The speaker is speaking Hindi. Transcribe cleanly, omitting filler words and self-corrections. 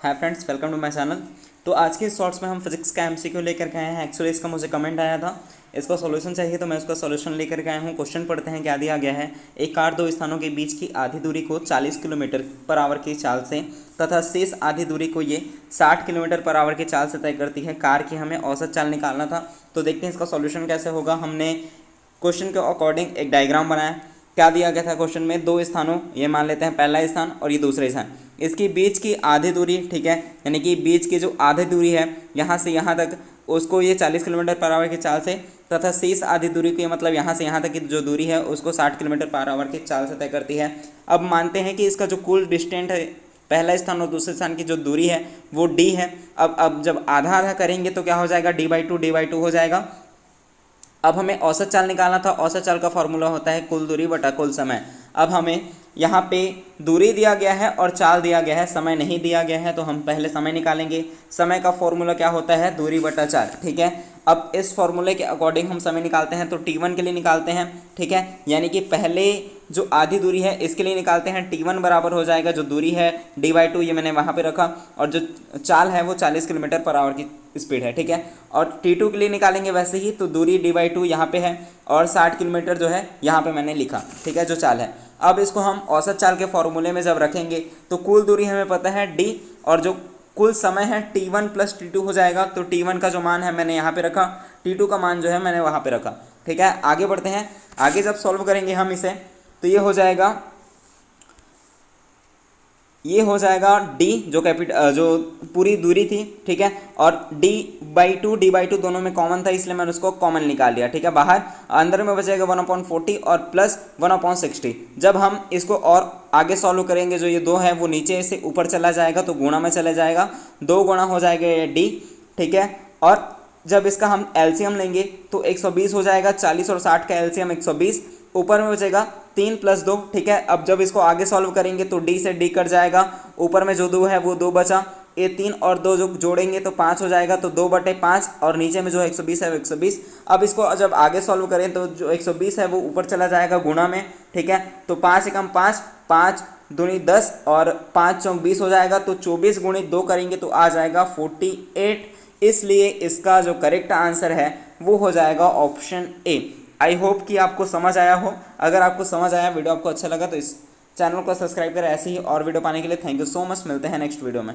Hi friends, welcome to my channel. तो आज के शॉर्ट्स में हम फिजिक्स का एमसीक्यू लेकर के आए हैं। एक्चुअली इसका मुझे कमेंट आया था, इसका सॉल्यूशन चाहिए तो मैं इसका सॉल्यूशन लेकर के आया हूँ। क्वेश्चन पढ़ते हैं क्या दिया गया है। एक कार दो स्थानों के बीच की आधी दूरी को 40 किलोमीटर पर आवर की चाल से तथा शेष आधी दूरी को ये 60 किलोमीटर पर आवर की चाल से तय करती है। कार की हमें औसत चाल निकालना था। तो देखते हैं इसका सॉल्यूशन कैसे होगा। हमने क्वेश्चन के अकॉर्डिंग एक डायग्राम बनाया। क्या दिया गया था क्वेश्चन में, दो स्थानों, ये मान लेते हैं पहला स्थान और ये दूसरा स्थान, इसकी बीच की आधी दूरी, ठीक है, यानी कि बीच की जो आधी दूरी है यहाँ से यहाँ तक, उसको ये 40 किलोमीटर पर आवर की चाल से तथा शेष आधी दूरी को, मतलब यहाँ से यहाँ तक की जो दूरी है उसको 60 किलोमीटर पर आवर की चाल से तय करती है। अब मानते हैं कि इसका जो कुल डिस्टेंस है, पहला स्थान और दूसरे स्थान की जो दूरी है वो d है। अब जब आधा आधा करेंगे तो क्या हो जाएगा, d/2 हो जाएगा। अब हमें औसत चाल निकालना था। औसत चाल का फॉर्मूला होता है कुल दूरी बटा कुल समय। अब हमें यहाँ पे दूरी दिया गया है और चाल दिया गया है, समय नहीं दिया गया है, तो हम पहले समय निकालेंगे। समय का फॉर्मूला क्या होता है, दूरी बटा चाल, ठीक है। अब इस फॉर्मूले के अकॉर्डिंग हम समय निकालते हैं। तो t1 के लिए निकालते हैं, ठीक है, यानी कि पहले जो आधी दूरी है इसके लिए निकालते हैं। t1 बराबर हो जाएगा, जो दूरी है d/2, ये मैंने वहाँ पे रखा, और जो चाल है वो 40 किलोमीटर पर आवर की स्पीड है, ठीक है। और t2 के लिए निकालेंगे वैसे ही, तो दूरी d/2 यहाँ पे है और 60 किलोमीटर जो है यहाँ पे मैंने लिखा, ठीक है, जो चाल है। अब इसको हम औसत चाल के फॉर्मूले में जब रखेंगे तो कुल दूरी हमें पता है d, और जो कुल समय है t1 + t2 हो जाएगा। तो t1 का जो मान है मैंने यहाँ पे रखा, t2 का मान जो है मैंने वहाँ पे रखा, ठीक है। आगे बढ़ते हैं। आगे जब सॉल्व करेंगे हम इसे तो ये हो जाएगा d, जो पूरी दूरी थी, ठीक है, और d/2 दोनों में कॉमन था इसलिए मैंने उसको कॉमन निकाल लिया, ठीक है। बाहर अंदर में बचेगा 1/40 और प्लस 1/60। जब हम इसको और आगे सॉल्व करेंगे, जो ये 2 है वो नीचे से ऊपर चला जाएगा तो गुणा में चला जाएगा, 2 गुणा हो जाएगा ये d, ठीक है। और जब इसका हम एलसीएम लेंगे तो 120 हो जाएगा। 40 और 60 का एलसीएम 120, ऊपर में बचेगा 3 + 2, ठीक है। अब जब इसको आगे सॉल्व करेंगे तो d से d कट जाएगा, ऊपर में जो 2 है वो 2 बचा, ये 3 और 2 जो जोड़ेंगे तो 5 हो जाएगा, तो 2/5, और नीचे में जो 120 है वो 120। अब इसको जब आगे सॉल्व करें तो जो 120 है वो ऊपर चला जाएगा गुणा में, ठीक है। तो 5 एकम 5, 5 दूनी 10 और 5 चौक 20 हो जाएगा। तो 24 × 2 करेंगे तो आ जाएगा 48। इसलिए इसका जो करेक्ट आंसर है वो हो जाएगा ऑप्शन ए। आई होप कि आपको समझ आया हो। अगर आपको समझ आया, वीडियो आपको अच्छा लगा, तो इस चैनल को सब्सक्राइब करें। ऐसे ही और वीडियो पाने के लिए थैंक यू सो मच। मिलते हैं नेक्स्ट वीडियो में।